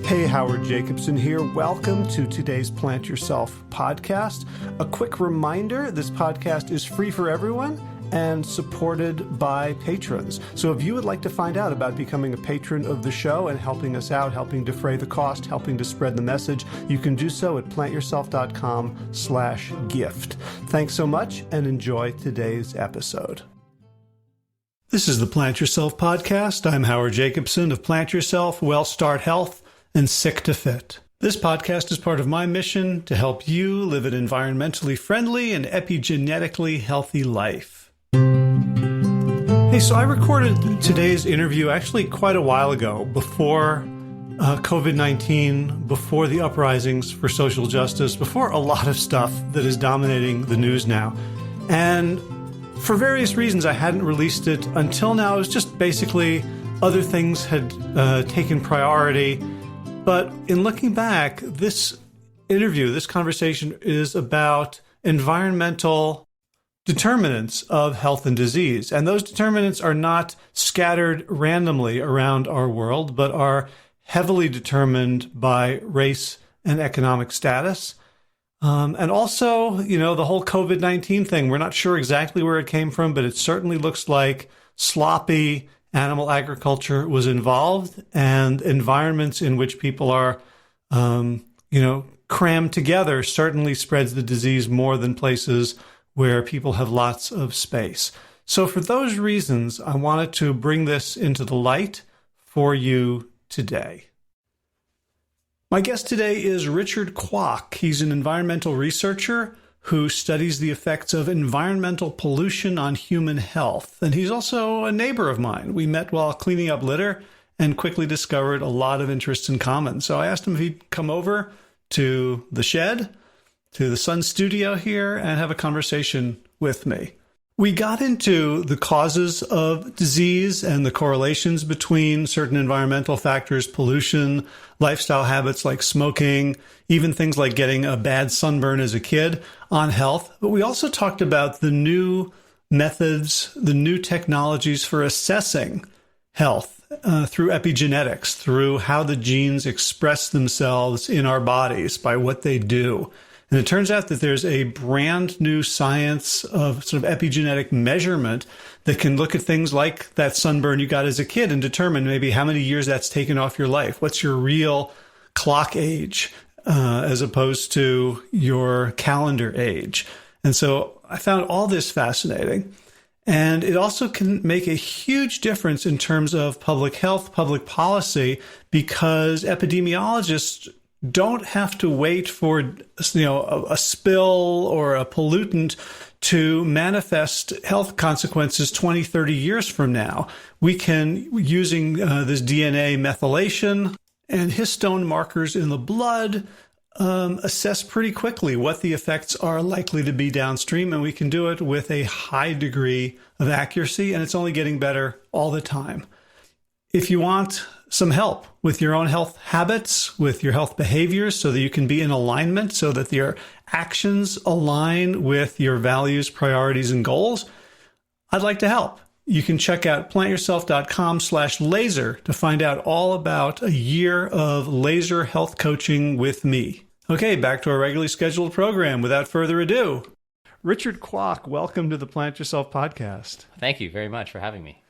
Hey, Howard Jacobson here. Welcome to today's Plant Yourself podcast. A quick reminder, this podcast is free for everyone and supported by patrons. So if you would like to find out about becoming a patron of the show and helping us out, helping defray the cost, helping to spread the message, you can do so at plantyourself.com/gift. Thanks so much and enjoy today's episode. This is the Plant Yourself podcast. I'm Howard Jacobson of Plant Yourself, Well Start Health, and Sick to Fit. This podcast is part of my mission to help you live an environmentally friendly and epigenetically healthy life. Hey, so I recorded today's interview actually quite a while ago, before COVID-19, before the uprisings for social justice, before a lot of stuff that is dominating the news now. And for various reasons, I hadn't released it until now. It was just basically other things had taken priority. But in looking back, this interview, this conversation is about environmental determinants of health and disease. And those determinants are not scattered randomly around our world, but are heavily determined by race and economic status. And also, the whole COVID-19 thing, we're not sure exactly where it came from, but it certainly looks like sloppy animal agriculture was involved, and environments in which people are, crammed together certainly spreads the disease more than places where people have lots of space. So for those reasons, I wanted to bring this into the light for you today. My guest today is Richard Kwok. He's an environmental researcher who studies the effects of environmental pollution on human health. And he's also a neighbor of mine. We met while cleaning up litter and quickly discovered a lot of interests in common. So I asked him if he'd come over to the shed, to the Sun studio here, and have a conversation with me. We got into the causes of disease and the correlations between certain environmental factors, pollution, lifestyle habits like smoking, even things like getting a bad sunburn as a kid on health. But we also talked about the new methods, the new technologies for assessing health through epigenetics, through how the genes express themselves in our bodies by what they do. And it turns out that there's a brand new science of sort of epigenetic measurement that can look at things like that sunburn you got as a kid and determine maybe how many years that's taken off your life. What's your real clock age as opposed to your calendar age? And so I found all this fascinating. And it also can make a huge difference in terms of public health, public policy, because epidemiologists don't have to wait for a spill or a pollutant to manifest health consequences 20, 30 years from now. We can, using this DNA methylation and histone markers in the blood, assess pretty quickly what the effects are likely to be downstream, and we can do it with a high degree of accuracy, and it's only getting better all the time. If you want some help with your own health habits, with your health behaviors, so that you can be in alignment, so that your actions align with your values, priorities, and goals, I'd like to help. You can check out plantyourself.com/laser to find out all about a year of laser health coaching with me. Okay, back to our regularly scheduled program. Without further ado, Richard Kwok, welcome to the Plant Yourself podcast. Thank you very much for having me.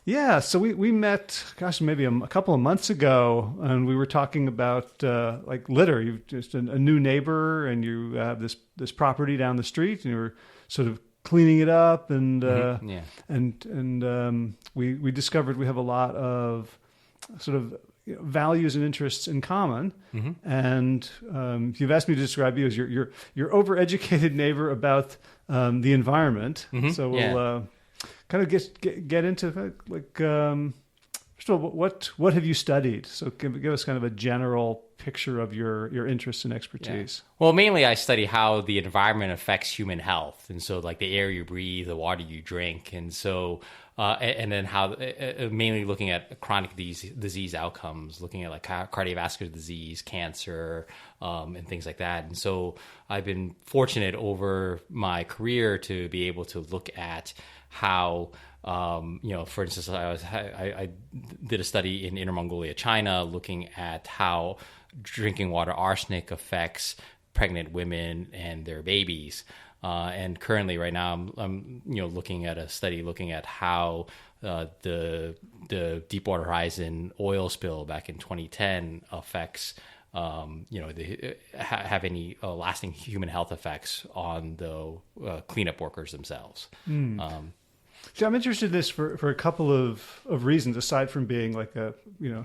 Yeah, so we met, maybe a couple of months ago, and we were talking about litter. You're just a new neighbor, and you have this property down the street, and you were sort of cleaning it up, and we discovered we have a lot of sort of values and interests in common. Mm-hmm. And you've asked me to describe you as your overeducated neighbor about the environment. Mm-hmm. So we'll kind of get into first of all, what have you studied? So give us kind of a general picture of your interests and expertise. Yeah. Well, mainly I study how the environment affects human health, and so like the air you breathe, the water you drink, and so and then how mainly looking at chronic disease outcomes, looking at like cardiovascular disease, cancer, and things like that. And so I've been fortunate over my career to be able to look at how For instance, I did a study in Inner Mongolia, China, looking at how drinking water arsenic affects pregnant women and their babies. And currently, right now, I'm looking at a study looking at how the Deepwater Horizon oil spill back in 2010 affects, have any lasting human health effects on the cleanup workers themselves. So I'm interested in this for a couple of reasons, aside from being like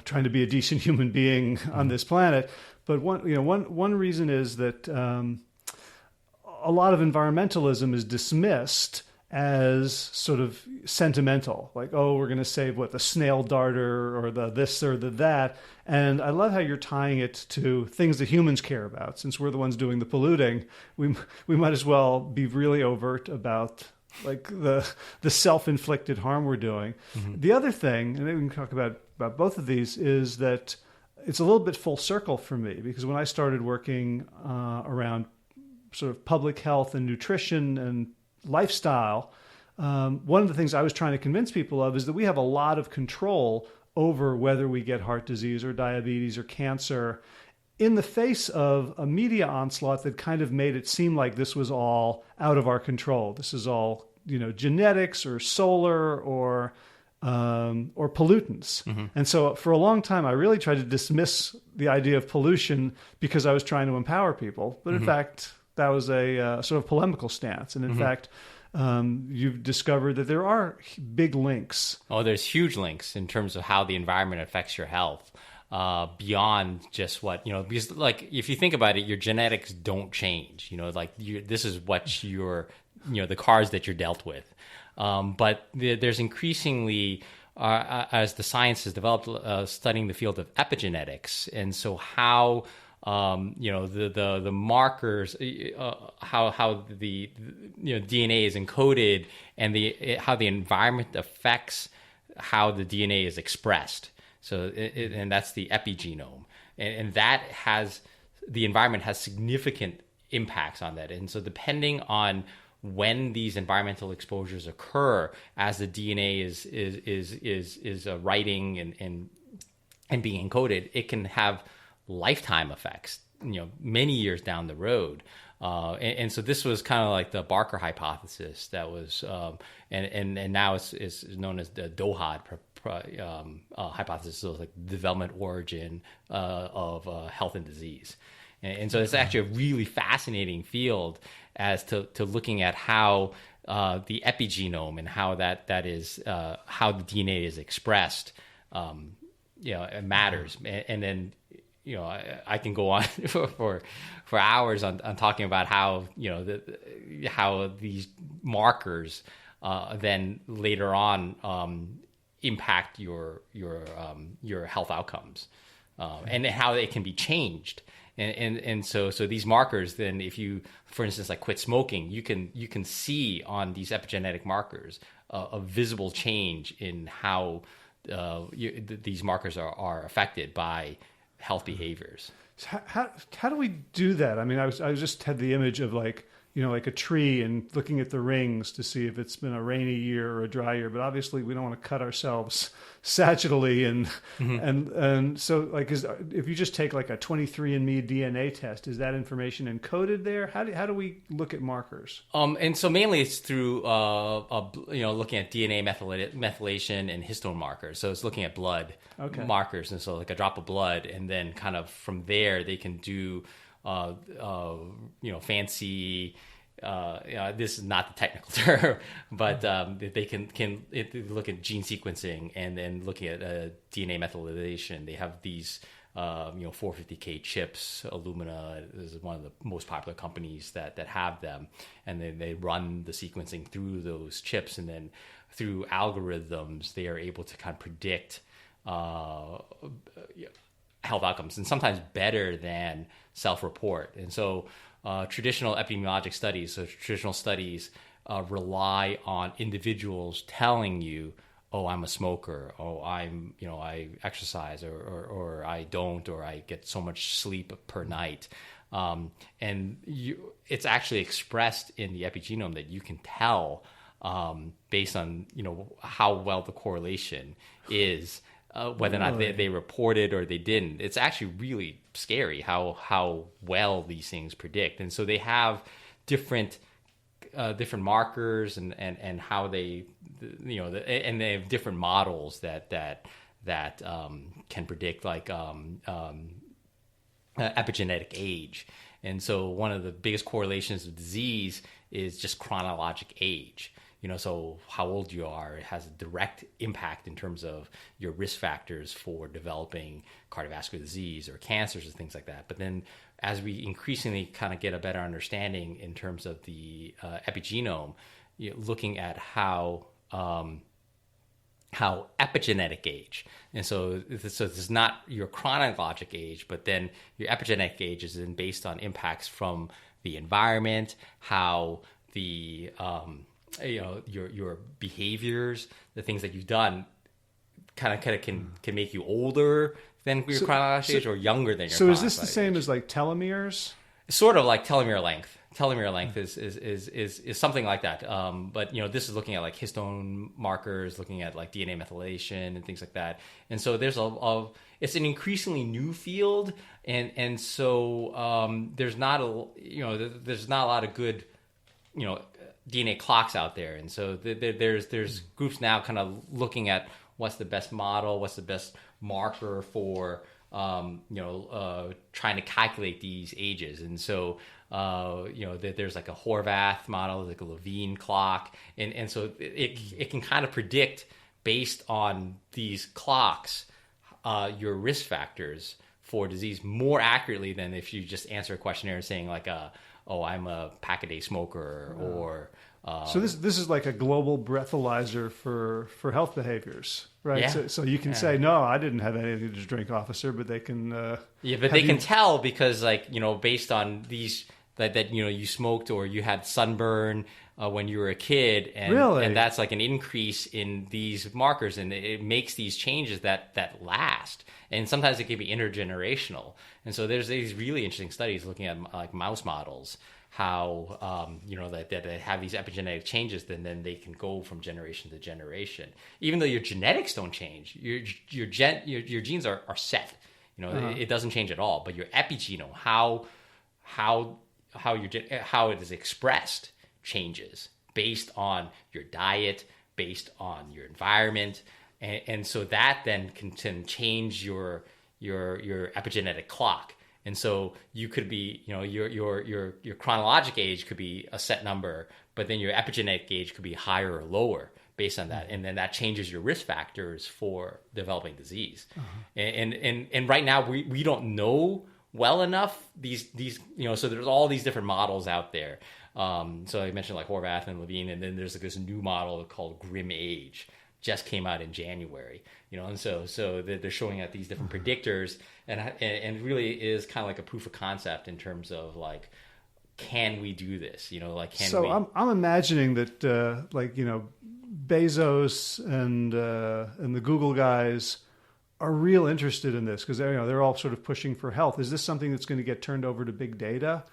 trying to be a decent human being on this planet. But one reason is that a lot of environmentalism is dismissed as sort of sentimental, like, oh, we're going to save the snail darter or the this or the that. And I love how you're tying it to things that humans care about. Since we're the ones doing the polluting, we might as well be really overt about like the self-inflicted harm we're doing. Mm-hmm. The other thing, and maybe we can talk about both of these, is that it's a little bit full circle for me, because when I started working around sort of public health and nutrition and lifestyle, one of the things I was trying to convince people of is that we have a lot of control over whether we get heart disease or diabetes or cancer, in the face of a media onslaught that kind of made it seem like this was all out of our control. This is all, genetics or solar or pollutants. Mm-hmm. And so for a long time, I really tried to dismiss the idea of pollution because I was trying to empower people. But in fact, that was a sort of polemical stance. And in fact, you've discovered that there are big links. Oh, there's huge links in terms of how the environment affects your health. Beyond just what, because like, if you think about it, your genetics don't change, this is what the cards that you're dealt with. But there's increasingly, as the science has developed, studying the field of epigenetics. And so how, the markers, how the DNA is encoded, and how the environment affects how the DNA is expressed. So, and that's the epigenome, and that the environment has significant impacts on that. And so, depending on when these environmental exposures occur, as the DNA is writing and being encoded, it can have lifetime effects, many years down the road. And so this was kind of like the Barker hypothesis that was, and now it's known as the Dohad hypothesis, so like development origin of health and disease. And so it's actually a really fascinating field as to looking at how the epigenome and how that is how the DNA is expressed, it matters. And then I can go on for hours on talking about how how these markers then later on impact your health outcomes, and how they can be changed. And so these markers, then, if you, for instance, like quit smoking, you can see on these epigenetic markers a visible change in how these markers are affected by health behaviors. So how do we do that? I mean, I just had the image of like a tree and looking at the rings to see if it's been a rainy year or a dry year. But obviously, we don't want to cut ourselves sagittally, and so like, if you just take like a 23andMe DNA test, is that information encoded there? How do we look at markers? And so mainly it's through looking at DNA methylation and histone markers. So it's looking at blood markers, and so like a drop of blood, and then kind of from there they can do fancy. This is not the technical term, but they can look at gene sequencing and then looking at DNA methylation. They have these 450K chips. Illumina is one of the most popular companies that have them, and then they run the sequencing through those chips, and then through algorithms they are able to kind of predict health outcomes, and sometimes better than self-report. And so traditional epidemiologic studies, rely on individuals telling you, oh, I'm a smoker, oh, I exercise, or I don't, or I get so much sleep per night. And it's actually expressed in the epigenome that you can tell based on, how well the correlation is, whether or not they reported or they didn't. It's actually really scary how well these things predict. And so they have different markers and how they, and they have different models that can predict, like epigenetic age. And so one of the biggest correlations of disease is just chronologic age. So how old you are, it has a direct impact in terms of your risk factors for developing cardiovascular disease or cancers and things like that. But then as we increasingly kind of get a better understanding in terms of the epigenome, looking at how epigenetic age, and so this is not your chronologic age, but then your epigenetic age is then based on impacts from the environment, how the your behaviors, the things that you've done, kind of can make you older than your chronological age or younger than your. So is this the same as like telomeres? Sort of like telomere length. Telomere length is something like that. But this is looking at like histone markers, looking at like DNA methylation and things like that. And so there's it's an increasingly new field, and so there's not a lot of good DNA clocks out there. And so there's groups now kind of looking at what's the best model, what's the best marker for trying to calculate these ages. And so there's like a Horvath model, like a Levine clock, and so it can kind of predict based on these clocks your risk factors for disease more accurately than if you just answer a questionnaire saying like I'm a pack-a-day smoker, or so this is like a global breathalyzer for health behaviors, right? Yeah. So you can say, no, I didn't have anything to drink, officer, but they can can tell because based on these that you smoked or you had sunburn when you were a kid, and really? And that's like an increase in these markers, and it makes these changes that last, and sometimes it can be intergenerational. And so there's these really interesting studies looking at like mouse models, how that they have these epigenetic changes, then they can go from generation to generation, even though your genetics don't change. Your genes are set. It doesn't change at all, but your epigenome, how it is expressed, changes based on your diet, based on your environment, and so that then can change your epigenetic clock. And so you could be, your chronologic age could be a set number, but then your epigenetic age could be higher or lower based on that, and then that changes your risk factors for developing disease. And right now we don't know well enough these so there's all these different models out there. So I mentioned like Horvath and Levine, and then there's like this new model called Grim Age, just came out in January, and so they're showing out these different predictors, and really is kind of like a proof of concept in terms of like, can we do this? I'm imagining that Bezos and the Google guys are real interested in this because they're all sort of pushing for health. Is this something that's going to get turned over to big data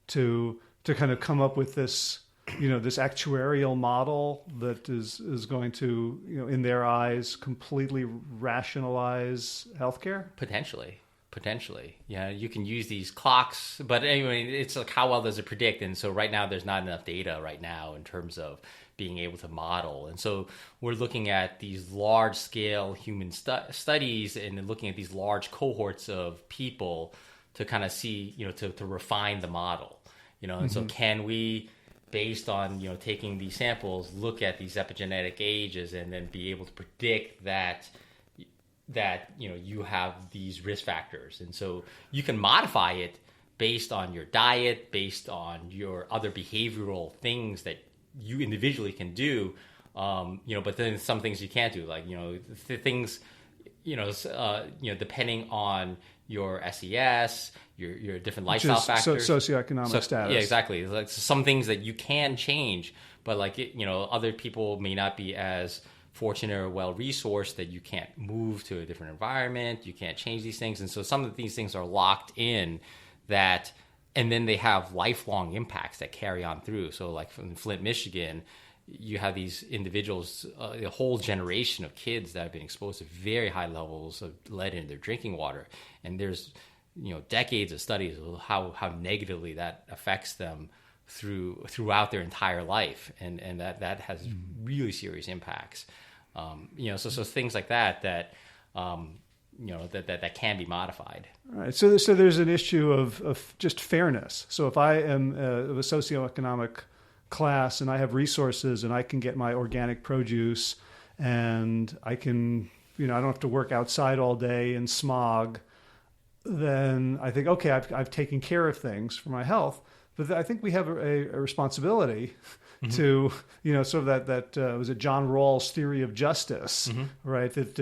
to kind of come up with this, this actuarial model that is going to, in their eyes, completely rationalize healthcare? Potentially. Yeah, you can use these clocks, but anyway, it's like how well does it predict? And so right now there's not enough data right now in terms of being able to model. And so we're looking at these large scale human studies and looking at these large cohorts of people to kind of see, to refine the model, and so can we, based on, taking these samples, look at these epigenetic ages and then be able to predict that you have these risk factors. And so you can modify it based on your diet, based on your other behavioral things that you individually can do, but then some things you can't do, like, things, depending on your SES, your different lifestyle factors. Socioeconomic status. Yeah, exactly. Like some things that you can change, but like, other people may not be as fortunate or well-resourced that you can't move to a different environment, you can't change these things. And so some of these things are locked in and then they have lifelong impacts that carry on through. So like from Flint, Michigan, you have these individuals, a whole generation of kids that have been exposed to very high levels of lead in their drinking water, and there's decades of studies of how negatively that affects them throughout their entire life, and that has really serious impacts. So things like that can be modified. All right. So there's an issue of just fairness. So if I am of a socioeconomic class and I have resources and I can get my organic produce and I can, I don't have to work outside all day in smog, then I think, okay, I've taken care of things for my health. But I think we have a responsibility to, sort of that was it John Rawls' theory of justice, right? That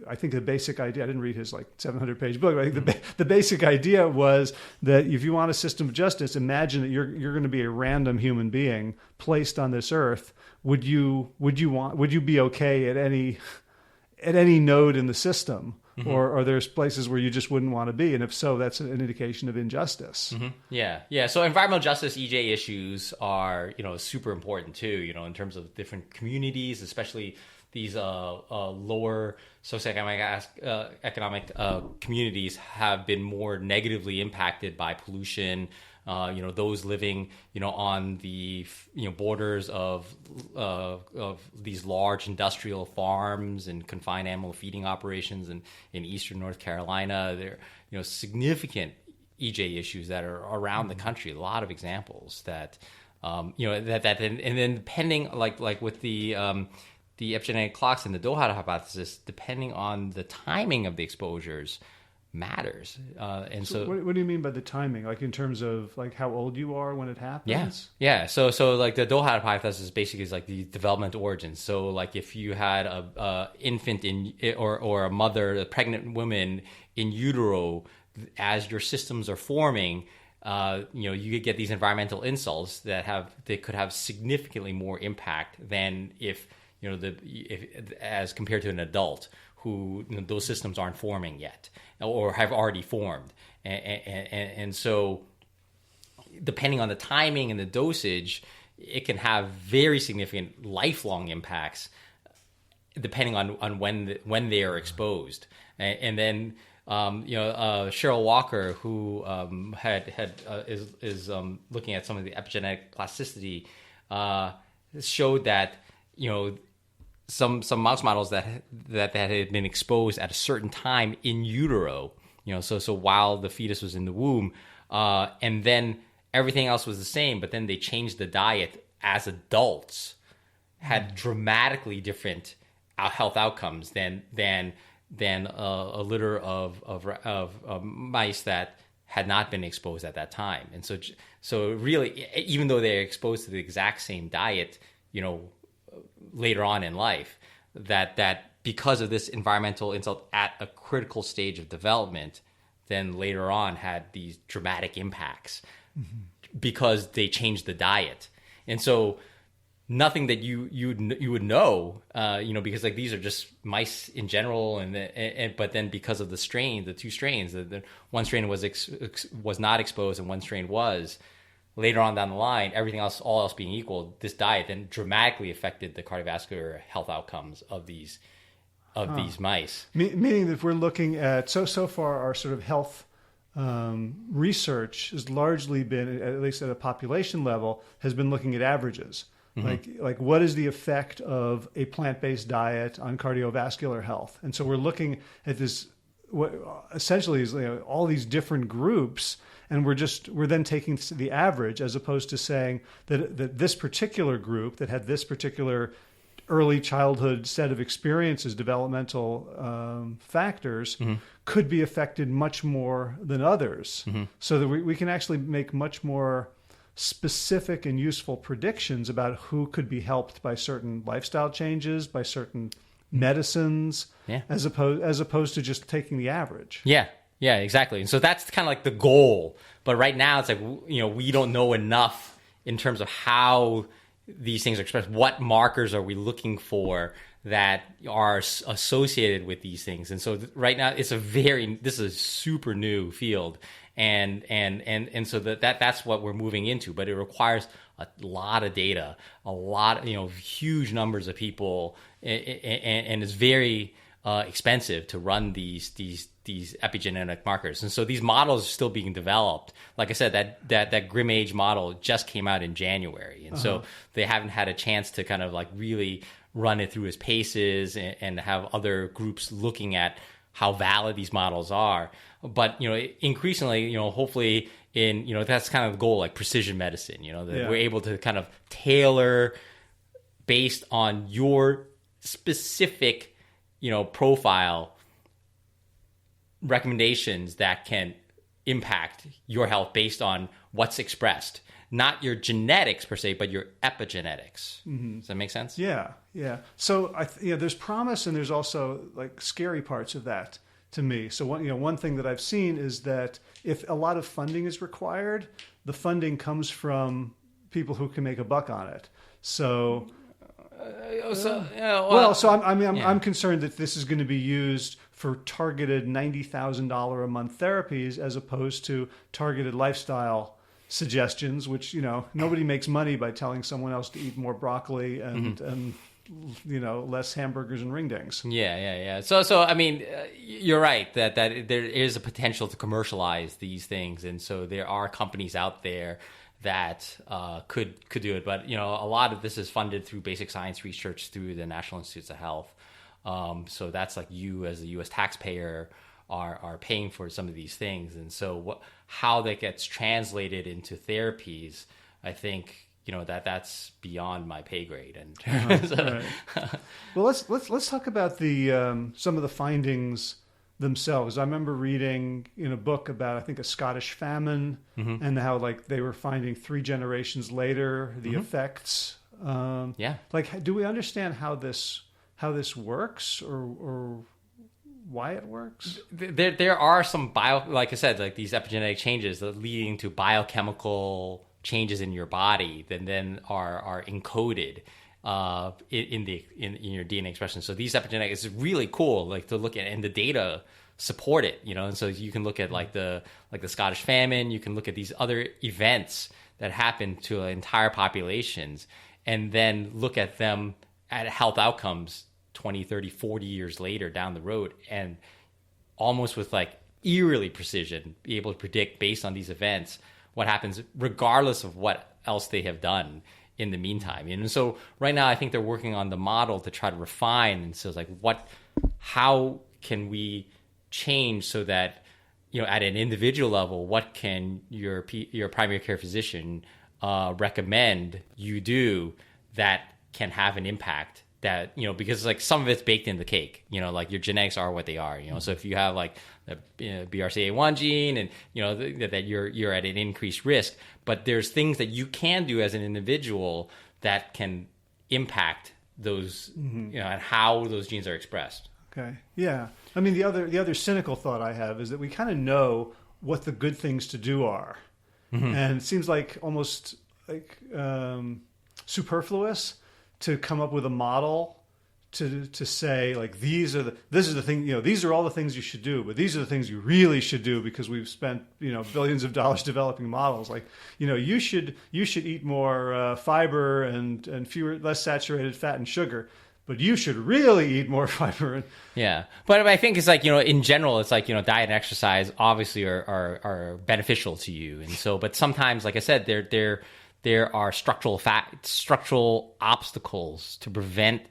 I think the basic idea, I didn't read his 700-page book, but I think the basic idea was that if you want a system of justice, imagine that you're going to be a random human being placed on this earth. Would you be okay at any node in the system? Or there's places where you just wouldn't want to be, and if so, that's an indication of injustice. Yeah. So environmental justice EJ issues are super important too. In terms of different communities, especially these lower socioeconomic economic communities have been more negatively impacted by pollution. Those living, on the, borders of these large industrial farms and confined animal feeding operations in eastern North Carolina, there, significant EJ issues that are around the country. A lot of examples that, and then depending, like with the epigenetic clocks and the Doha hypothesis, depending on the timing of the exposures, matters. And so what do you mean by the timing, in terms of how old you are when it happens? Yeah. So the Doha hypothesis basically is the development origins. So if you had a infant or a mother, a pregnant woman in utero, as your systems are forming, you could get these environmental insults that could have significantly more impact than if as compared to an adult who those systems aren't forming yet or have already formed. And so depending on the timing and the dosage, it can have very significant lifelong impacts depending on when they are exposed. And then Cheryl Walker, who is looking at some of the epigenetic plasticity, showed that some mouse models that had been exposed at a certain time in utero, so while the fetus was in the womb, and then everything else was the same, but then they changed the diet as adults, had dramatically different health outcomes than a litter of mice that had not been exposed at that time. And so really, even though they're exposed to the exact same diet, later on in life, that because of this environmental insult at a critical stage of development, then later on had these dramatic impacts because they changed the diet. And so nothing that you would know, because these are just mice in general, but then because of the two strains, the one strain was not exposed and one strain was. Later on down the line, everything else, all else being equal, this diet then dramatically affected the cardiovascular health outcomes of these mice. Meaning that if we're looking at so far, our sort of health research has largely been, at least at a population level, has been looking at averages. Like what is the effect of a plant-based diet on cardiovascular health? And so we're looking at this, what essentially is all these different groups. And we're then taking the average, as opposed to saying that this particular group that had this particular early childhood set of experiences, developmental factors, could be affected much more than others. So that we can actually make much more specific and useful predictions about who could be helped by certain lifestyle changes, by certain medicines, as opposed to just taking the average. Yeah, exactly. And so that's kind of the goal. But right now it's we don't know enough in terms of how these things are expressed. What markers are we looking for that are associated with these things? And so right now this is a super new field. And so that's what we're moving into, but it requires a lot of data, a lot, huge numbers of people, and it's very expensive to run these epigenetic markers. And so these models are still being developed. Like I said, that Grim Age model just came out in January. And so they haven't had a chance to kind of like really run it through its paces and have other groups looking at how valid these models are. But, increasingly, hopefully that's kind of the goal, like precision medicine, that we're able to kind of tailor based on your specific, profile recommendations that can impact your health based on what's expressed, not your genetics per se, but your epigenetics. Does that make sense? Yeah. So there's promise, and there's also like scary parts of that to me. So one thing that I've seen is that if a lot of funding is required, the funding comes from people who can make a buck on it. So. I'm concerned that this is going to be used for targeted $90,000 a month therapies as opposed to targeted lifestyle suggestions, which, nobody makes money by telling someone else to eat more broccoli and less hamburgers and ringdings. Yeah. So I mean, you're right that there is a potential to commercialize these things. And so there are companies out there that could do it. But, a lot of this is funded through basic science research through the National Institutes of Health. So that's like you as a U.S. taxpayer are paying for some of these things. And so how that gets translated into therapies, I think, that's beyond my pay grade. And right. Well, let's talk about the some of the findings themselves. I remember reading in a book about, I think, a Scottish famine and how like they were finding 3 generations later the effects. Like, do we understand how this works or why it works? There are some like I said, like these epigenetic changes that leading to biochemical changes in your body that then are encoded in your DNA expression. So these epigenetics is really cool, like to look at, and the data support it, and so you can look at like the Scottish famine, you can look at these other events that happen to entire populations, and then look at them at health outcomes 20, 30, 40 years later down the road, and almost with like eerily precision be able to predict based on these events what happens regardless of what else they have done in the meantime. And so right now I think they're working on the model to try to refine, and so it's like how can we change so that at an individual level, what can your primary care physician recommend you do that can have an impact that, because like some of it's baked in the cake, like your genetics are what they are, so if you have like the BRCA1 gene and, that you're at an increased risk, but there's things that you can do as an individual that can impact those, and how those genes are expressed. Okay. Yeah. I mean, the other cynical thought I have is that we kind of know what the good things to do are. And it seems like almost like superfluous to come up with a model to say like this is the thing, these are all the things you should do, but these are the things you really should do because we've spent billions of dollars developing models. Like you should eat more fiber and less saturated fat and sugar, but you should really eat more fiber. Yeah, but I think it's like in general, it's like diet and exercise obviously are beneficial to you, and so but sometimes, like I said, there are structural obstacles to prevent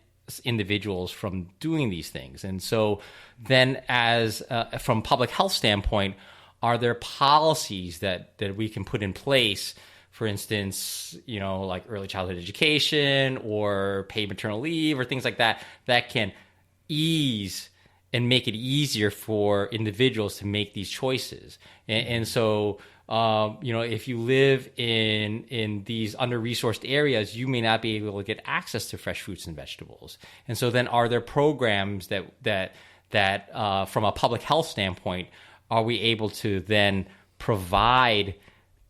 individuals from doing these things. And so then as from public health standpoint, are there policies that we can put in place, for instance, like early childhood education or paid maternal leave or things like that can ease and make it easier for individuals to make these choices. And so if you live in these under-resourced areas, you may not be able to get access to fresh fruits and vegetables. And so then are there programs that from a public health standpoint, are we able to then provide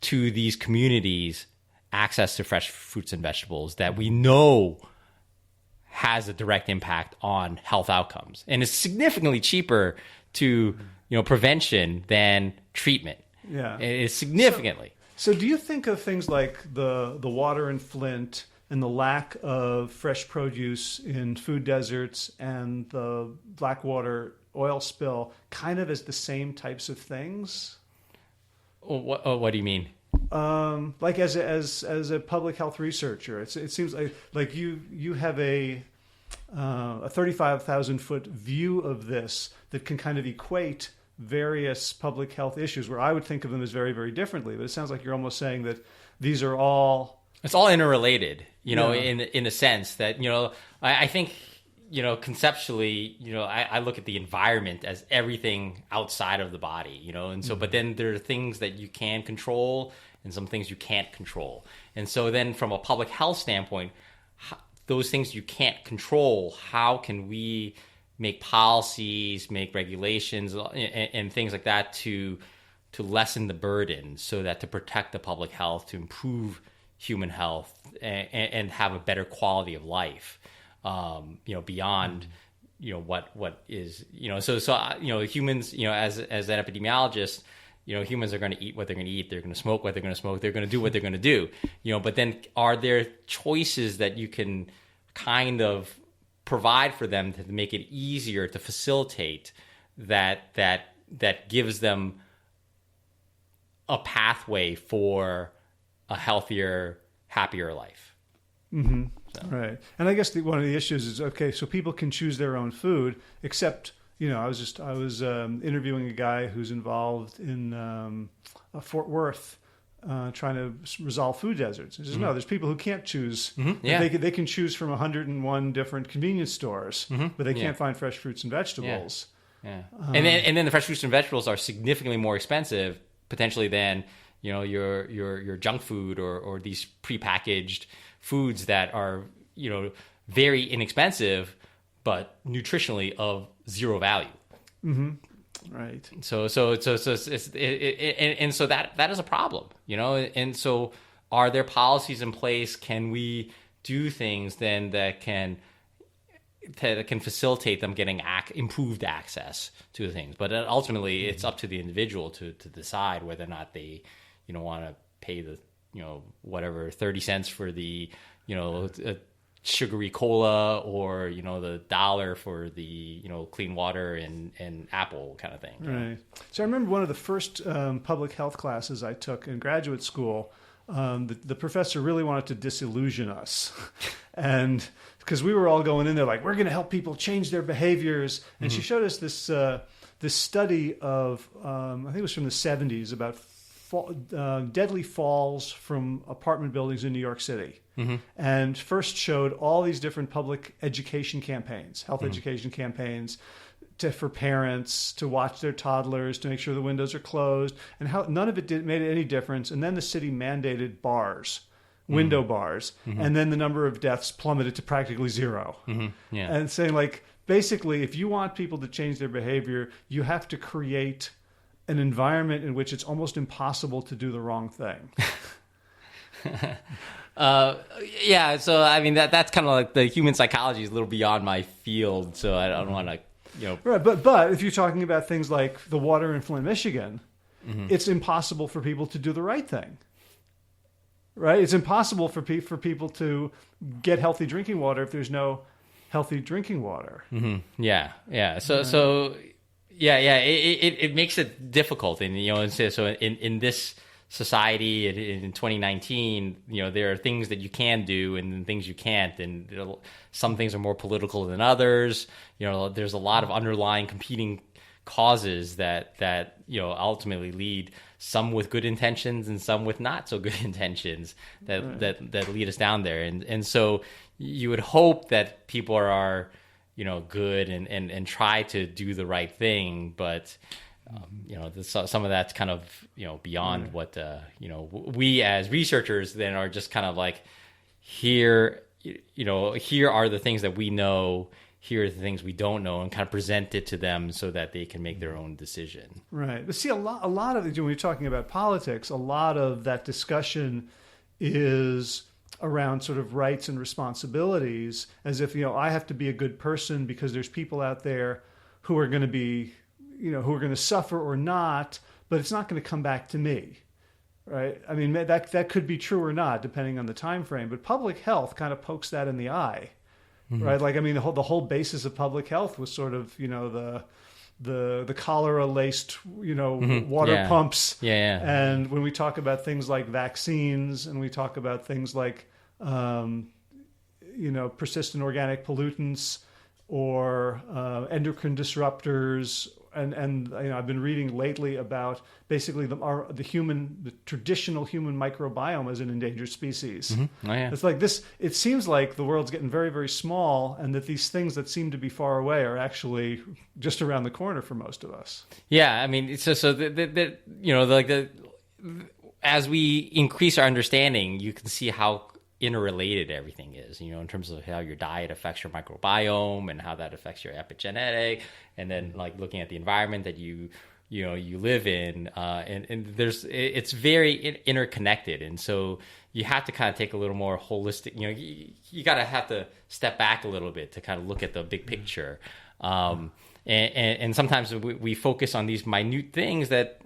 to these communities access to fresh fruits and vegetables that we know has a direct impact on health outcomes? And it's significantly cheaper to prevention than treatment. Yeah, it's significantly. So do you think of things like the water in Flint and the lack of fresh produce in food deserts and the Blackwater oil spill kind of as the same types of things? What do you mean? Like as a public health researcher, it seems like you have a 35,000 foot view of this that can kind of equate various public health issues where I would think of them as very, very differently. But it sounds like you're almost saying that these are all... It's all interrelated, Yeah. in a sense that, I think, conceptually, I look at the environment as everything outside of the body, and so, but then there are things that you can control and some things you can't control. And so then from a public health standpoint, those things you can't control, how can we make policies, make regulations, and things like that to lessen the burden, so that to protect the public health, to improve human health, and have a better quality of life, beyond what is, so humans, as an epidemiologist, humans are going to eat what they're going to eat, they're going to smoke what they're going to smoke, they're going to do what they're going to do, but then are there choices that you can kind of provide for them to make it easier to facilitate that gives them a pathway for a healthier, happier life. Mm-hmm. So. Right. And I guess one of the issues is, okay, so people can choose their own food, except, I was interviewing a guy who's involved in Fort Worth, trying to resolve food deserts. He says, no, there's people who can't choose. Mm-hmm. Yeah. They can choose from 101 different convenience stores, but they can't find fresh fruits and vegetables. Yeah. And then the fresh fruits and vegetables are significantly more expensive, potentially, than your junk food or these prepackaged foods that are very inexpensive but nutritionally of zero value. Mm-hmm. Right. So and so that is a problem, and so are there policies in place? Can we do things then that can facilitate them getting improved access to things? But ultimately, it's up to the individual to decide whether or not they, want to pay the, whatever 30 cents for the, sugary cola, or the $1 for the clean water and apple kind of thing. Right. So I remember one of the first public health classes I took in graduate school. The professor really wanted to disillusion us, and because we were all going in there like, we're going to help people change their behaviors, and she showed us this study of I think it was from the 70s about deadly falls from apartment buildings in New York City. Mm-hmm. And first showed all these different public education campaigns, health education campaigns for parents to watch their toddlers, to make sure the windows are closed, and how none of it made any difference. And then the city mandated bars, window bars, and then the number of deaths plummeted to practically zero. Mm-hmm. Yeah. And saying, like, basically, if you want people to change their behavior, you have to create an environment in which it's almost impossible to do the wrong thing. Yeah, so I mean that's kind of like the human psychology is a little beyond my field, so I don't want to, Right, but if you're talking about things like the water in Flint, Michigan, it's impossible for people to do the right thing. Right? It's impossible for people to get healthy drinking water if there's no healthy drinking water. Mm-hmm. Yeah. So it makes it difficult, and so in this society in 2019, there are things that you can do and things you can't, and some things are more political than others. There's a lot of underlying competing causes that ultimately lead, some with good intentions and some with not so good intentions, that lead us down there, and so you would hope that people are good and try to do the right thing, but some of that's kind of beyond what we as researchers then are just kind of like, here are the things that we know, here are the things we don't know, and kind of present it to them so that they can make their own decision. Right. But see, a lot of it, when you're talking about politics, a lot of that discussion is around sort of rights and responsibilities, as if, I have to be a good person because there's people out there who are going to be, who are going to suffer or not, but it's not going to come back to me. right? I mean, that could be true or not, depending on the time frame. But public health kind of pokes that in the eye, right? Like, I mean, the whole basis of public health was sort of, the cholera laced, water Yeah. pumps. Yeah. And when we talk about things like vaccines, and we talk about things like, persistent organic pollutants, or endocrine disruptors. And I've been reading lately about basically the traditional human microbiome as an endangered species. Oh, yeah. It's like this. It seems like the world's getting very, very small, and that these things that seem to be far away are actually just around the corner for most of us. Yeah, I mean, as we increase our understanding, you can see how interrelated everything is, in terms of how your diet affects your microbiome and how that affects your epigenetic, and then like looking at the environment that you live in, and it's very interconnected, and so you have to kind of take a little more holistic. You gotta have to step back a little bit to kind of look at the big picture, and sometimes we focus on these minute things that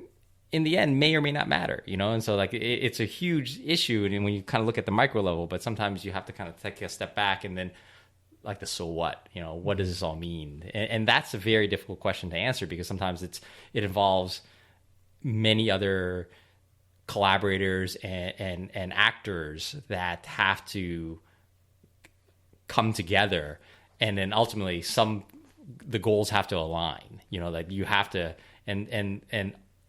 in the end may or may not matter, and so like it's a huge issue, and when you kind of look at the micro level, but sometimes you have to kind of take a step back and then like the so what, what does this all mean? And that's a very difficult question to answer, because sometimes it involves many other collaborators and actors that have to come together, and then ultimately the goals have to align, like you have to, and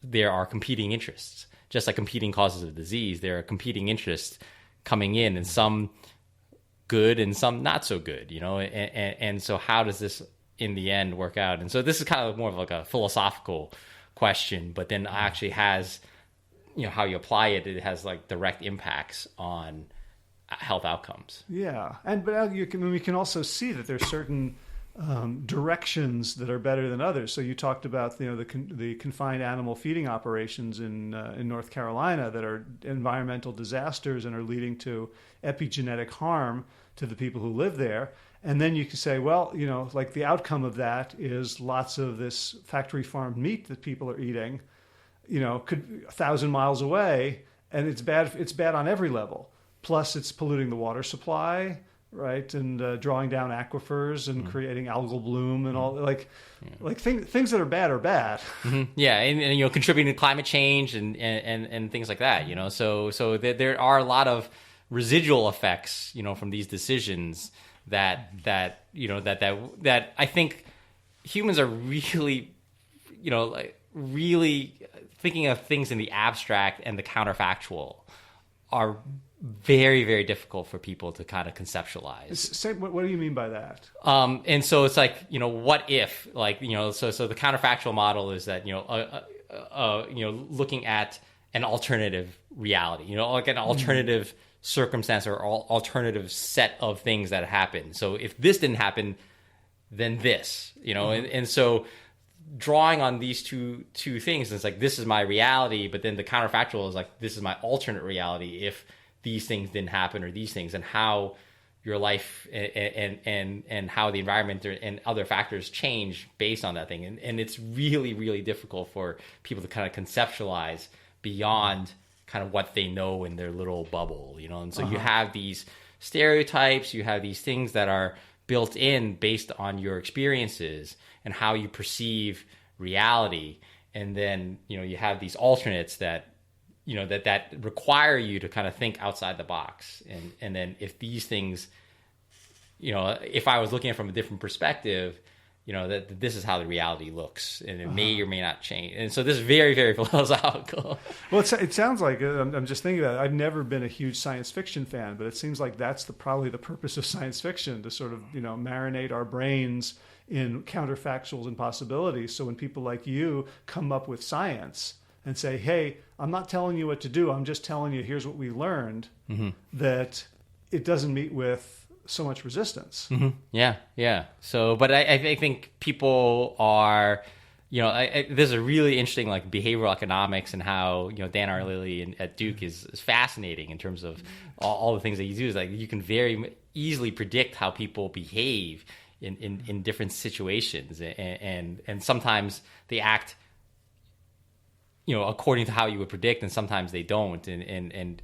there are competing interests, just like competing causes of disease. There are competing interests coming in, and some good and some not so good, and so how does this in the end work out? And so this is kind of more of like a philosophical question, but then actually has, how you apply it, it has like direct impacts on health outcomes. Yeah, but we can also see that there's certain directions that are better than others. So you talked about the confined animal feeding operations in North Carolina that are environmental disasters and are leading to epigenetic harm to the people who live there. And then you can say, well, like the outcome of that is lots of this factory farmed meat that people are eating, could 1,000 miles away, and it's bad. It's bad on every level. Plus, it's polluting the water supply, right, and drawing down aquifers and creating algal bloom and all like things that are bad are bad. Yeah, and contributing to climate change and things like that. So there are a lot of residual effects, from these decisions that I think humans are really, really thinking of things in the abstract and the counterfactual are very, very difficult for people to kind of conceptualize. What do you mean by that? And so it's like, what if, like, so the counterfactual model is that, looking at an alternative reality, like an alternative circumstance or alternative set of things that happen. So if this didn't happen, then this, and so drawing on these two things, it's like, this is my reality, but then the counterfactual is like, this is my alternate reality if these things didn't happen, or these things, and how your life and how the environment and other factors change based on that thing. And it's really, really difficult for people to kind of conceptualize beyond kind of what they know in their little bubble, And so you have these stereotypes, you have these things that are built in based on your experiences and how you perceive reality. And then, you have these alternates that that require you to kind of think outside the box. And then if these things, if I was looking at it from a different perspective, that this is how the reality looks, and it may or may not change. And so this is very, very philosophical. Well, it sounds like, I'm just thinking about it, I've never been a huge science fiction fan, but it seems like that's probably the purpose of science fiction, to sort of, marinate our brains in counterfactuals and possibilities. So when people like you come up with science and say, hey, I'm not telling you what to do, I'm just telling you here's what we learned, that it doesn't meet with so much resistance. Yeah. So, but I think people are, there's a really interesting like behavioral economics, and how, Dan Ariely at Duke is fascinating in terms of all the things that you do. Is like, you can very easily predict how people behave in different situations, and sometimes they act according to how you would predict, and sometimes they don't. And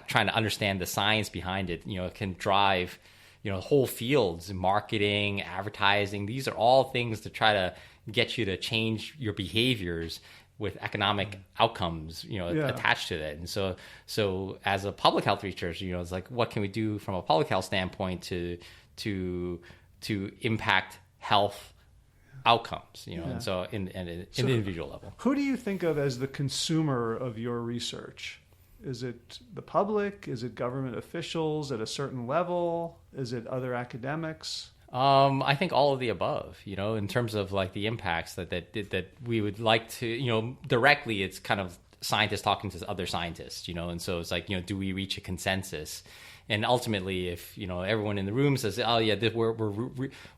trying to understand the science behind it, it can drive, whole fields, marketing, advertising. These are all things to try to get you to change your behaviors with economic outcomes, attached to that. And so as a public health researcher, it's like, what can we do from a public health standpoint to impact health outcomes, and so in an individual level. Who do you think of as the consumer of your research? Is it the public? Is it government officials at a certain level? Is it other academics? I think all of the above, in terms of like the impacts that we would like to, directly, it's kind of scientists talking to other scientists, and so it's like, do we reach a consensus? And ultimately, if everyone in the room says, "Oh yeah,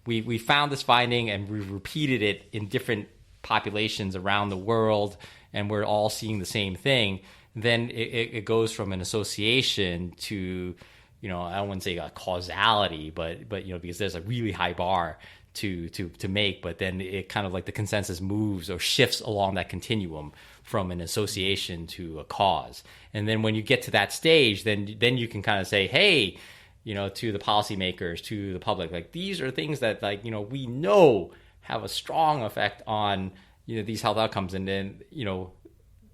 we found this finding and we repeated it in different populations around the world, and we're all seeing the same thing," then it goes from an association to, I don't want to say a causality, but because there's a really high bar to make, but then it kind of like the consensus moves or shifts along that continuum from an association to a cause. And then when you get to that stage, then you can kind of say, hey, to the policymakers, to the public, like, these are things that, like, we know have a strong effect on, these health outcomes. And then,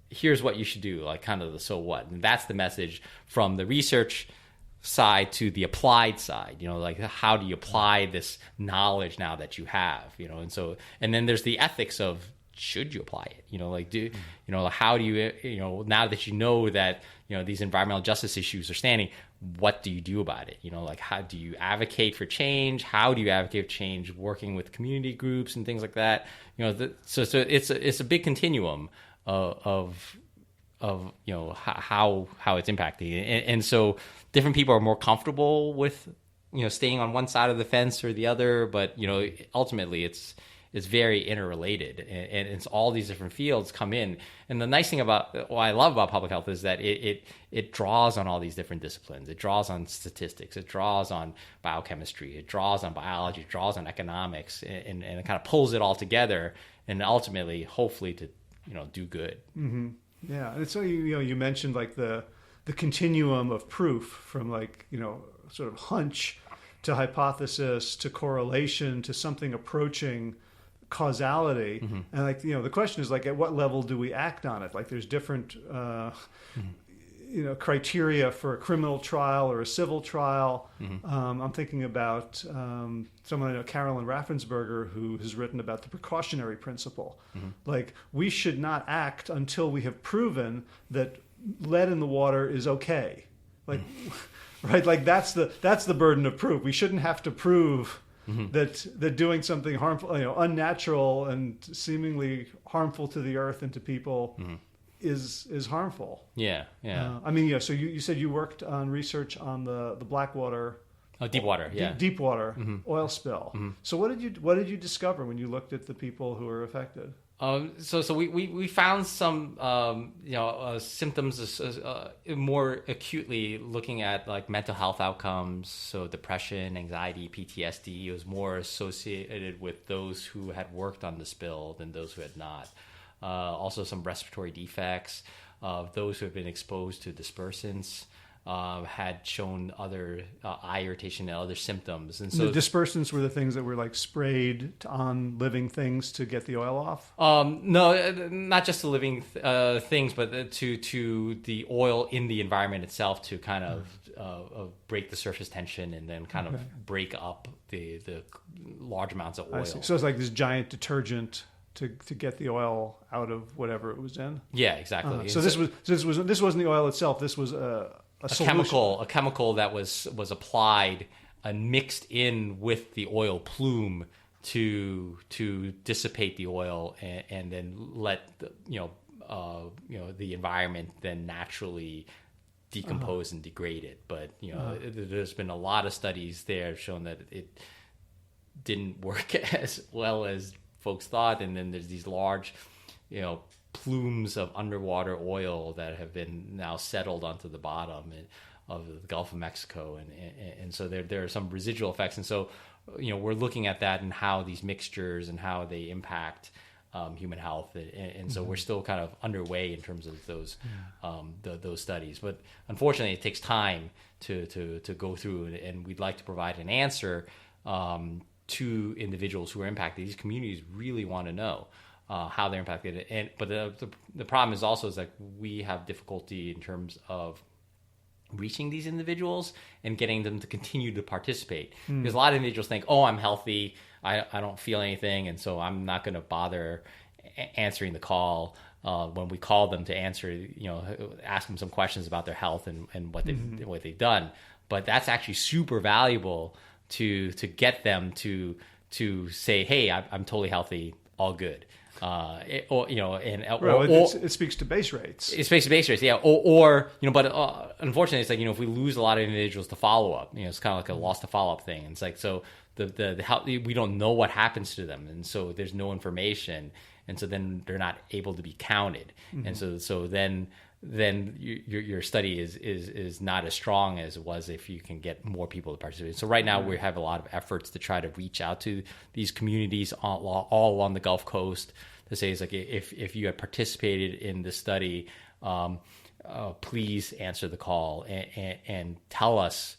here's what you should do, like kind of the so what. And that's the message from the research side to the applied side, like, how do you apply this knowledge now that you have, and then there's the ethics of, should you apply it, how do you, now that that, these environmental justice issues are standing, what do you do about it? Like, how do you advocate for change? How do you advocate for change, working with community groups and things like that? So it's a big continuum of how it's impacting, and so different people are more comfortable with staying on one side of the fence or the other, but ultimately it's very interrelated, and it's all these different fields come in. And the nice thing about what I love about public health is that it draws on all these different disciplines. It draws on statistics, it draws on biochemistry, it draws on biology, it draws on economics, and it kind of pulls it all together, and ultimately, hopefully, to do good. Mm-hmm. Yeah, and so you mentioned like the continuum of proof from, like, sort of hunch to hypothesis to correlation to something approaching causality. Mm-hmm. And, like, the question is, like, at what level do we act on it? Like, there's different criteria for a criminal trial or a civil trial. Mm-hmm. I'm thinking about someone I know, Carolyn Raffensperger, who has written about the precautionary principle. Mm-hmm. Like, we should not act until we have proven that lead in the water is okay. Like, right? Like, that's the burden of proof. We shouldn't have to prove that doing something harmful, unnatural and seemingly harmful to the earth and to people is harmful. Yeah. So you said you worked on research on the Blackwater. Oh, Deepwater, yeah. Deepwater oil spill. Mm-hmm. So what did you discover when you looked at the people who were affected? So we found some symptoms more acutely, looking at like mental health outcomes. So depression, anxiety, PTSD was more associated with those who had worked on the spill than those who had not. Also some respiratory defects. Those who have been exposed to dispersants had shown other eye irritation and other symptoms. And so the dispersants were the things that were like sprayed on living things to get the oil off? No, not just the living things, but to the oil in the environment itself, to kind of break the surface tension and then kind of break up the large amounts of oil. So it's like this giant detergent to get the oil out of whatever it was in? Yeah, exactly. So this wasn't the oil itself. This was a chemical that was applied and mixed in with the oil plume to dissipate the oil and then let the environment then naturally decompose and degrade it. But there's been a lot of studies there showing that it didn't work as well as folks thought, and then there's these large plumes of underwater oil that have been now settled onto the bottom of the Gulf of Mexico, and so there are some residual effects. And so we're looking at that and how these mixtures and how they impact human health, and so we're still kind of underway in terms of those those studies. But unfortunately, it takes time to go through, and we'd like to provide an answer to individuals who are impacted. These communities really want to know how they're impacted, but the problem is also that we have difficulty in terms of reaching these individuals and getting them to continue to participate. Because a lot of individuals think, oh, I'm healthy, I don't feel anything, and so I'm not going to bother answering the call. When we call them to answer, ask them some questions about their health and what they've done. But that's actually super valuable to get them to say, hey, I'm totally healthy, all good. It speaks to base rates. It speaks to base rates, yeah. But unfortunately, it's like, if we lose a lot of individuals to follow up, it's kind of like a lost to follow up thing. It's like, so the how, we don't know what happens to them, and so there's no information, and so then they're not able to be counted, and so then your study is not as strong as it was if you can get more people to participate. So right now we have a lot of efforts to try to reach out to these communities all along the Gulf Coast to say, it's like, if you have participated in this study, please answer the call and tell us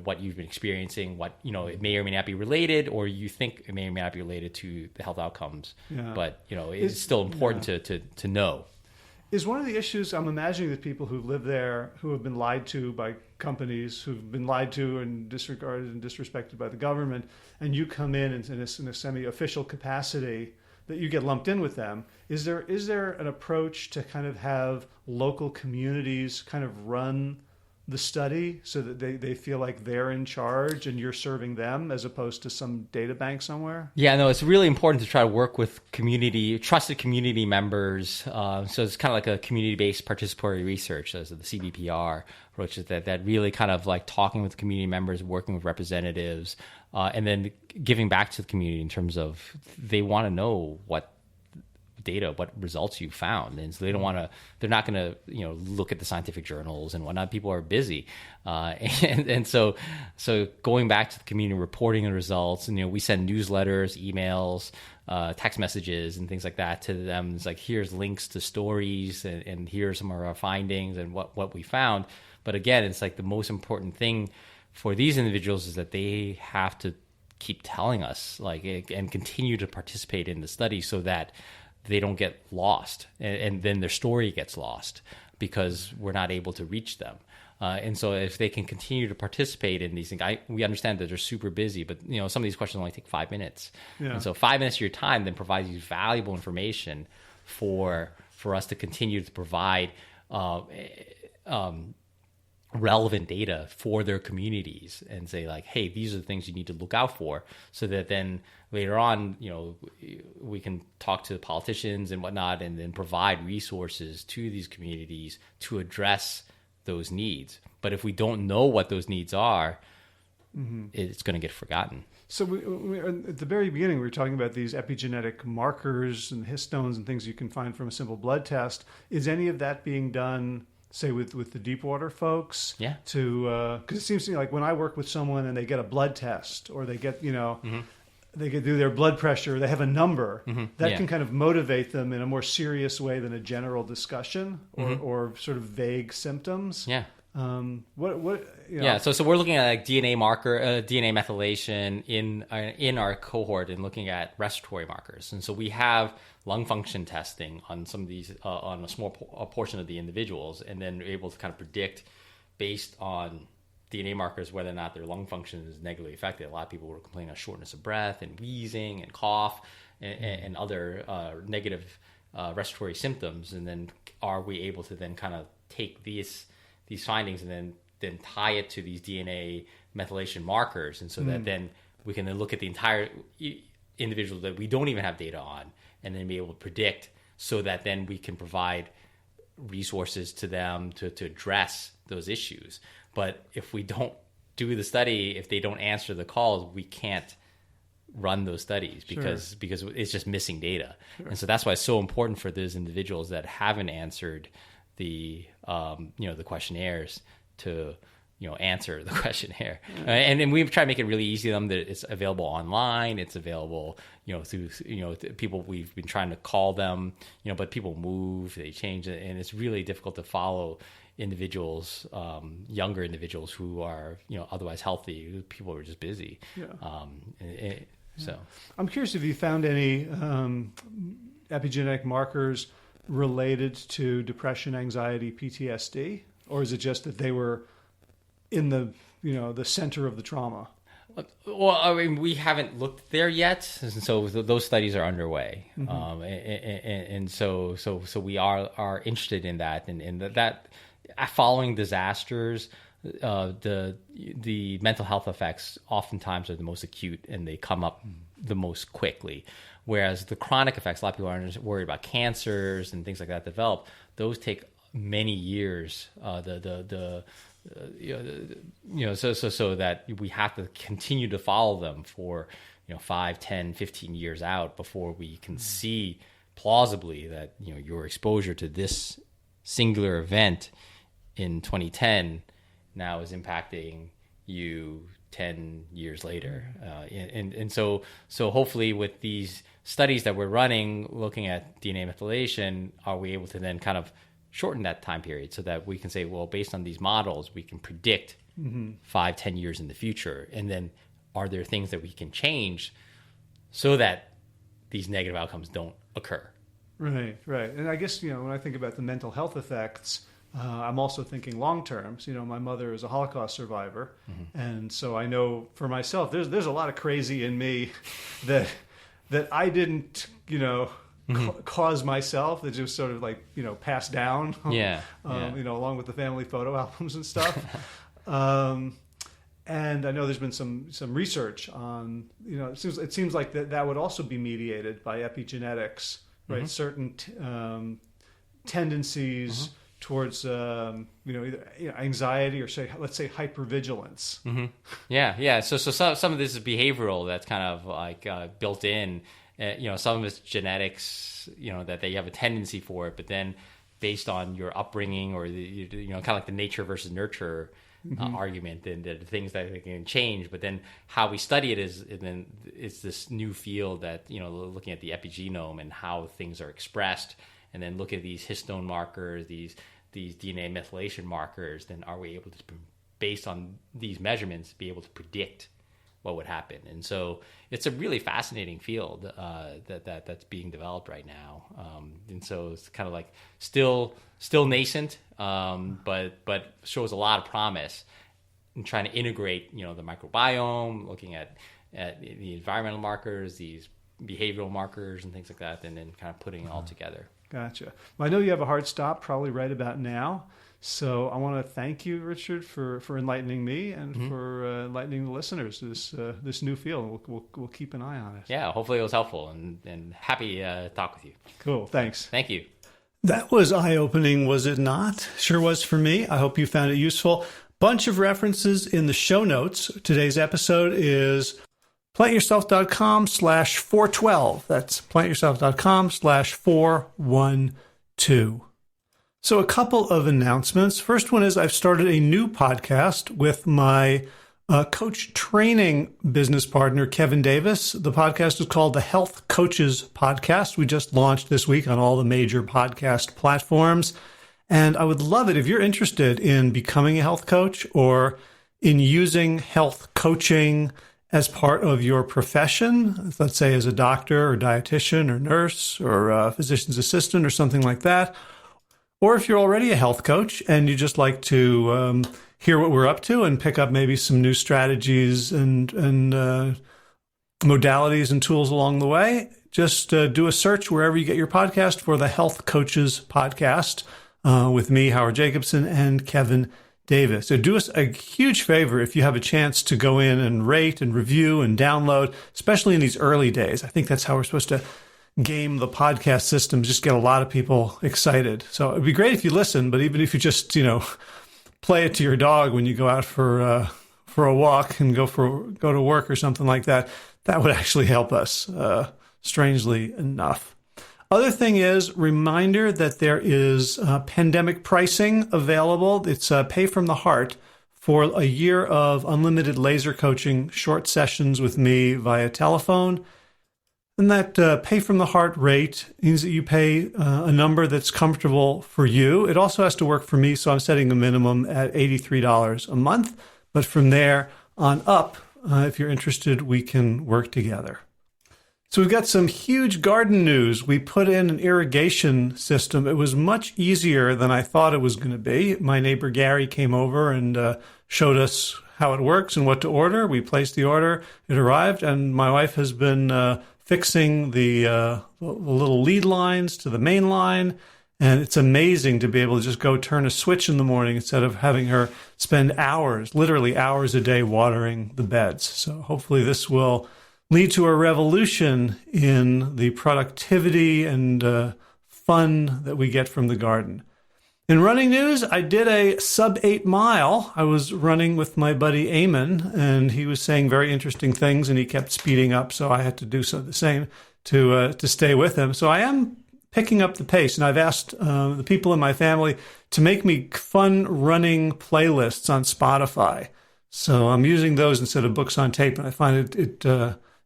what you've been experiencing, what it may or may not be related, or you think it may or may not be related to the health outcomes. But it's still important to know. Is one of the issues, I'm imagining that people who live there, who have been lied to by companies, who've been lied to and disregarded and disrespected by the government, and you come in a semi-official capacity, that you get lumped in with them. Is there an approach to kind of have local communities kind of run the study so that they feel like they're in charge and you're serving them as opposed to some data bank somewhere? Yeah, no, it's really important to try to work with trusted community members. So it's kind of like a community-based participatory research, as the CBPR approach, that really kind of like talking with community members, working with representatives, and then giving back to the community in terms of they want to know what results you found, and so they're not going to look at the scientific journals and whatnot. People are busy, and so going back to the community, reporting the results, and we send newsletters, emails, text messages, and things like that to them. It's like, here's links to stories, and here's some of our findings and what we found. But again, it's like the most important thing for these individuals is that they have to keep telling us, and continue to participate in the study so that they don't get lost, and then their story gets lost because we're not able to reach them. And so if they can continue to participate in these things, we understand that they're super busy, but some of these questions only take 5 minutes. Yeah. And so 5 minutes of your time then provides you valuable information for us to continue to provide relevant data for their communities, and say, like, hey, these are the things you need to look out for, so that then later on, we can talk to politicians and whatnot, and then provide resources to these communities to address those needs. But if we don't know what those needs are, it's going to get forgotten. So we, at the very beginning, we were talking about these epigenetic markers and histones and things you can find from a simple blood test. Is any of that being done, say, with the deep water folks? Yeah. Because it seems to me like when I work with someone and they get a blood test, or they get, they get do their blood pressure, they have a number, that can kind of motivate them in a more serious way than a general discussion or sort of vague symptoms. Yeah. Yeah, so we're looking at like DNA marker, DNA methylation in our cohort, and looking at respiratory markers. And so we have lung function testing on some of these on a small portion of the individuals, and then we're able to kind of predict based on DNA markers whether or not their lung function is negatively affected. A lot of people were complaining of shortness of breath and wheezing and cough and other negative respiratory symptoms. And then are we able to then kind of take these findings and then tie it to these DNA methylation markers, and so that then we can then look at the entire individual that we don't even have data on, and then be able to predict, so that then we can provide resources to them to address those issues. But if we don't do the study, if they don't answer the calls, we can't run those studies because it's just missing data. And so that's why it's so important for those individuals that haven't answered the the questionnaires to answer the question here. And we've tried to make it really easy to them, that it's available online. It's available, through, people, we've been trying to call them, but people move, they change it. And it's really difficult to follow individuals, younger individuals who are, otherwise healthy. People are just busy. Yeah. So I'm curious if you found any epigenetic markers related to depression, anxiety, PTSD, or is it just that they were in the center of the trauma? Well, I mean, we haven't looked there yet, and so those studies are underway. And so we are interested in that, and that following disasters, the mental health effects oftentimes are the most acute, and they come up the most quickly. Whereas the chronic effects, a lot of people are worried about cancers and things like that develop. Those take many years. So that we have to continue to follow them for 5, 10, 15 years out before we can see plausibly that your exposure to this singular event in 2010 now is impacting you 10 years later. And so hopefully with these studies that we're running, looking at DNA methylation, are we able to then kind of shorten that time period so that we can say, well, based on these models, we can predict 5, 10 years in the future. And then are there things that we can change so that these negative outcomes don't occur? Right. And I guess, when I think about the mental health effects, I'm also thinking long term. So, my mother is a Holocaust survivor. And so I know for myself, there's a lot of crazy in me that I didn't, cause myself, that just sort of passed down, along with the family photo albums and stuff. And I know there's been some research on, it seems like that would also be mediated by epigenetics, right? Certain tendencies towards, either anxiety or let's say hypervigilance. Yeah. So some of this is behavioral that's kind of like built in. Some of it's genetics, that they have a tendency for it, but then based on your upbringing or kind of like the nature versus nurture argument, and the things that can change. But then how we study it is this new field that, looking at the epigenome and how things are expressed, and then look at these histone markers, these DNA methylation markers, then are we able to, based on these measurements, be able to predict what would happen? And so it's a really fascinating field that's being developed right now. And so it's kind of like still nascent, but shows a lot of promise in trying to integrate, the microbiome, looking at the environmental markers, these behavioral markers and things like that, and then kind of putting it all together. Gotcha. Well, I know you have a hard stop probably right about now. So I want to thank you, Richard, for enlightening me and for enlightening the listeners to this new field. We'll keep an eye on it. Yeah, hopefully it was helpful, and happy to talk with you. Cool. Thanks. Thank you. That was eye-opening, was it not? Sure was for me. I hope you found it useful. Bunch of references in the show notes. Today's episode is plantyourself.com/412. That's plantyourself.com/412. So a couple of announcements. First one is I've started a new podcast with my coach training business partner, Kevin Davis. The podcast is called the Health Coaches Podcast. We just launched this week on all the major podcast platforms. And I would love it if you're interested in becoming a health coach or in using health coaching as part of your profession, let's say as a doctor or dietitian or nurse or a physician's assistant or something like that. Or if you're already a health coach and you just like to hear what we're up to and pick up maybe some new strategies and modalities and tools along the way, just do a search wherever you get your podcast for the Health Coaches Podcast with me, Howard Jacobson, and Kevin Davis. So do us a huge favor if you have a chance to go in and rate and review and download, especially in these early days. I think that's how we're supposed to game the podcast system, just get a lot of people excited. So it'd be great if you listen, but even if you just, play it to your dog when you go out for a walk and go to work or something like that, that would actually help us, strangely enough. Other thing is, reminder that there is pandemic pricing available. It's pay from the heart for a year of unlimited laser coaching, short sessions with me via telephone. And that pay from the heart rate means that you pay a number that's comfortable for you. It also has to work for me, so I'm setting a minimum at $83 a month. But from there on up, if you're interested, we can work together. So we've got some huge garden news. We put in an irrigation system. It was much easier than I thought it was going to be. My neighbor Gary came over and showed us how it works and what to order. We placed the order. It arrived, and my wife has been fixing the little lead lines to the main line. And it's amazing to be able to just go turn a switch in the morning instead of having her spend hours, literally hours a day, watering the beds. So hopefully this will lead to a revolution in the productivity and fun that we get from the garden. In running news, I did a sub 8 mile. I was running with my buddy Eamon, and he was saying very interesting things, and he kept speeding up, so I had to do the same to stay with him. So I am picking up the pace, and I've asked the people in my family to make me fun running playlists on Spotify. So I'm using those instead of books on tape, and I find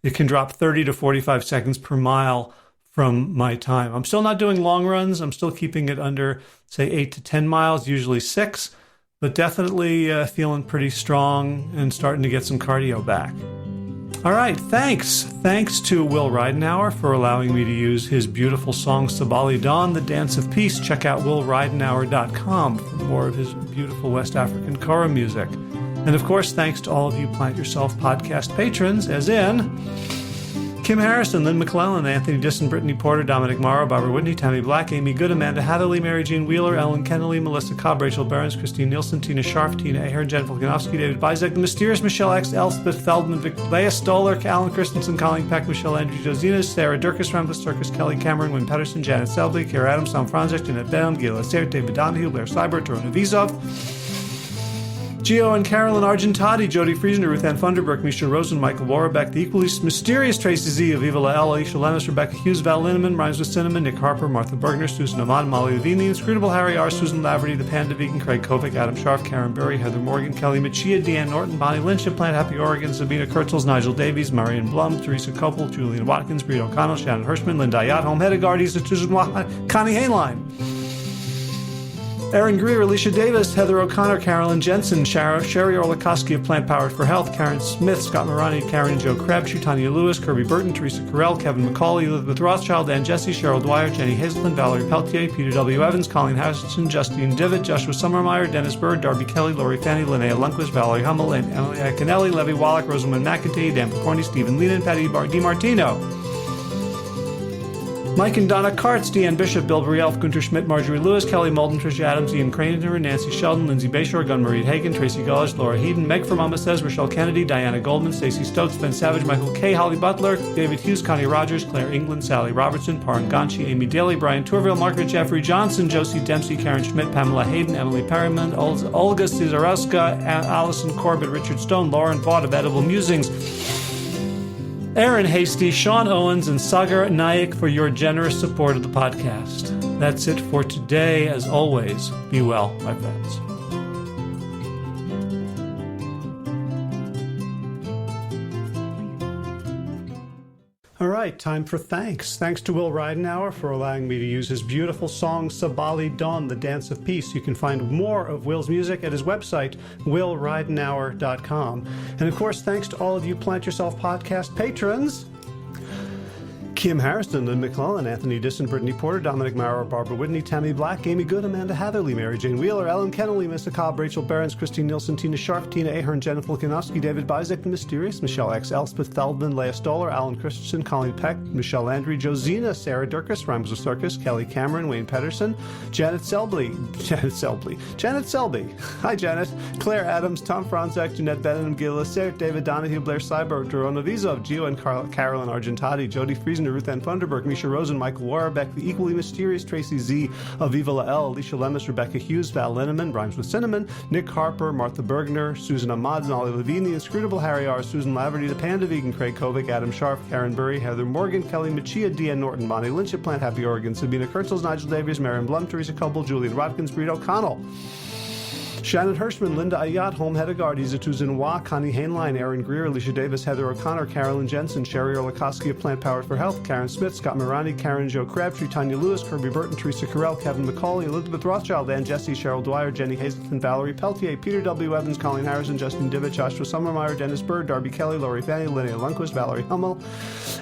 it can drop 30 to 45 seconds per mile from my time. I'm still not doing long runs. I'm still keeping it under, say, 8 to 10 miles, usually 6, but definitely feeling pretty strong and starting to get some cardio back. All right, thanks. Thanks to Will Ridenhour for allowing me to use his beautiful song, Sabali Dawn, The Dance of Peace. Check out willridenhour.com for more of his beautiful West African kora music. And of course, thanks to all of you Plant Yourself podcast patrons, as in Kim Harrison, Lynn McClellan, Anthony Disson, Brittany Porter, Dominic Morrow, Barbara Whitney, Tammy Black, Amy Good, Amanda Hatherley, Mary Jean Wheeler, Ellen Kennelly, Melissa Cobb, Rachel Behrens, Christine Nielsen, Tina Scharf, Tina Ahern, Jen Volkanovsky, David Bizek, The Mysterious Michelle X, Elspeth Feldman, Leah Stoller, Alan Christensen, Colleen Peck, Michelle Andrew Josina, Sarah Durkis, Rambla Circus, Kelly Cameron, Wynn Pedersen, Janet Selby, Kara Adams, Tom Franzek, Jeanette Bell, Gila Sayre, David Donahue, Blair Cyber, Torona Vizov, Gio and Carolyn Argentati, Jody Friesen, Ruth Ann Funderburk, Misha Rosen, Michael Warbeck, the equally mysterious Tracy Z of Viva La L, Alicia Lemus, Rebecca Hughes, Val Linneman, Rhymes with Cinnamon, Nick Harper, Martha Bergner, Susan Ahmad, Molly Levine, the Inscrutable Harry R., Susan Laverty, the Panda Vegan, Craig Kovic, Adam Scharf, Karen Burry, Heather Morgan, Kelly Machia, Deanne Norton, Bonnie Lynch, Plant Happy Oregon, Sabina Kurtzels, Nigel Davies, Marion Blum, Teresa Koppel, Julian Watkins, Breed O'Connell, Shannon Hirschman, Linda Yatholm, Hedda Gardy, Susan Connie Hainline, Aaron Greer, Alicia Davis, Heather O'Connor, Carolyn Jensen, Sherry Orlikoski of Plant Powered for Health, Karen Smith, Scott Morani, Karen and Joe Krebs, Tanya Lewis, Kirby Burton, Teresa Carell, Kevin McCauley, Elizabeth Rothschild, Ann Jesse, Cheryl Dwyer, Jenny Hazelton, Valerie Peltier, Peter W. Evans, Colleen Housenson, Justine Divitt, Joshua Summermeyer, Dennis Bird, Darby Kelly, Lori Fanny, Linnea Lundquist, Valerie Hummel, and Emily Akinelli, Levy Wallach, Rosamund McEntee, Dan Picorni, Stephen Leland, Patty DiMartino, Mike and Donna Kartz, Deanne Bishop, Bill Brielf, Gunter Schmidt, Marjorie Lewis, Kelly Malden, Tricia Adams, Ian Craner, Nancy Sheldon, Lindsay Bayshore, Gunmarie Hagen, Tracy Gullish, Laura Heaton, Meg from Mama Says, Rochelle Kennedy, Diana Goldman, Stacey Stokes, Ben Savage, Michael K., Holly Butler, David Hughes, Connie Rogers, Claire England, Sally Robertson, Paran Ganchi, Amy Daly, Brian Tourville, Margaret Jeffrey Johnson, Josie Dempsey, Karen Schmidt, Pamela Hayden, Emily Perryman, Olga Cesarowska, Allison Corbett, Richard Stone, Lauren Vaught of Edible Musings, Aaron Hasty, Sean Owens, and Sagar Naik for your generous support of the podcast. That's it for today. As always, be well, my friends. All right, time for thanks. Thanks to Will Ridenhour for allowing me to use his beautiful song, Sabali Dawn, The Dance of Peace. You can find more of Will's music at his website, willridenhour.com. And of course, thanks to all of you Plant Yourself podcast patrons. Kim Harrison, Lynn McClellan, Anthony Disson, Brittany Porter, Dominic Maurer, Barbara Whitney, Tammy Black, Amy Good, Amanda Hatherley, Mary Jane Wheeler, Ellen Kennelly, Mr. Cobb, Rachel Behrens, Christine Nielsen, Tina Scharf, Tina Ahern, Jennifer Volkanovsky, David Bizek, The Mysterious, Michelle X, Elspeth Feldman, Leah Stoller, Alan Christensen, Colleen Peck, Michelle Landry, Josina, Sarah Durkis, Rhymes with Circus, Kelly Cameron, Wayne Pedersen, Janet Selby, hi Janet, Claire Adams, Tom Franzek, Jeanette Benham, Gil Lacer, David Donahue, Blair Cyber, Dorona Vizov, Gio and Carolyn Argentati, Jody Friesen, Ruth Ann Funderburk, Misha Rosen, Michael Warbeck, the equally mysterious Tracy Z of Viva La L, Alicia Lemus, Rebecca Hughes, Val Linneman, Rhymes with Cinnamon, Nick Harper, Martha Bergner, Susan Ahmad, Molly Levine, the Inscrutable Harry R., Susan Laverty, the Panda Vegan, Craig Kovic, Adam Scharf, Karen Burry, Heather Morgan, Kelly Machia, Deanne Norton, Bonnie Lynch at Plant Happy Oregon, Sabina Kurtzels, Nigel Davies, Marion Blum, Teresa Koppel, Julian Watkins, Breed O'Connell, Shannon Hirschman, Linda Ayat, Holm Hedegaard, Izatu Zinwa, Connie Hainline, Aaron Greer, Alicia Davis, Heather O'Connor, Carolyn Jensen, Sherry Orlikoski of Plant Powered for Health, Karen Smith, Scott Morani, Karen Jo Crabtree, Tanya Lewis, Kirby Burton, Teresa Carell, Kevin McCauley, Elizabeth Rothschild, Ann Jesse, Cheryl Dwyer, Jenny Hazelton, Valerie Peltier, Peter W. Evans, Colleen Harrison, Justin Divich, Joshua Summermeyer, Dennis Bird, Darby Kelly, Lori Fanny, Linnea Lundquist, Valerie Hummel,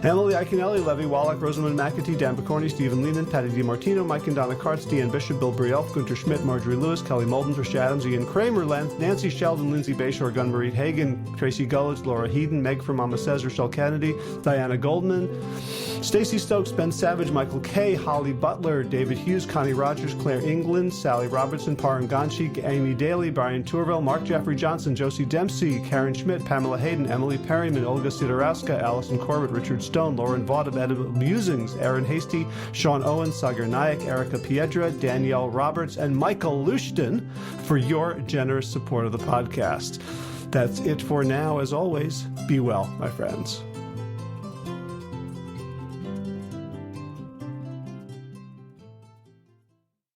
Emily Iaconelli, Levy Wallach, Rosamund McAtee, Dan Picorni, Stephen Lehman, Patty DiMartino, Mike and Donna Kartz, Deanne Bishop, Bill Brielf, Gunter Schmidt, Marjorie Lewis, Kelly Molden, Trish Adams, Ian Kramer, Nancy Sheldon, Lindsay Bayshore, Gunmarie Hagan, Tracy Gullidge, Laura Heaton, Meg from Mama Says, Rochelle Kennedy, Diana Goldman, Stacey Stokes, Ben Savage, Michael Kay, Holly Butler, David Hughes, Connie Rogers, Claire England, Sally Robertson, Paran Ganshi, Amy Daly, Brian Tourville, Mark Jeffrey Johnson, Josie Dempsey, Karen Schmidt, Pamela Hayden, Emily Perryman, Olga Sidorowska, Allison Corbett, Richard Stone, Lauren Vaught of Edible Musings, Aaron Hasty, Sean Owen, Sagar Nayak, Erica Piedra, Danielle Roberts, and Michael Lushton for your generous support of the podcast. That's it for now. As always, be well, my friends.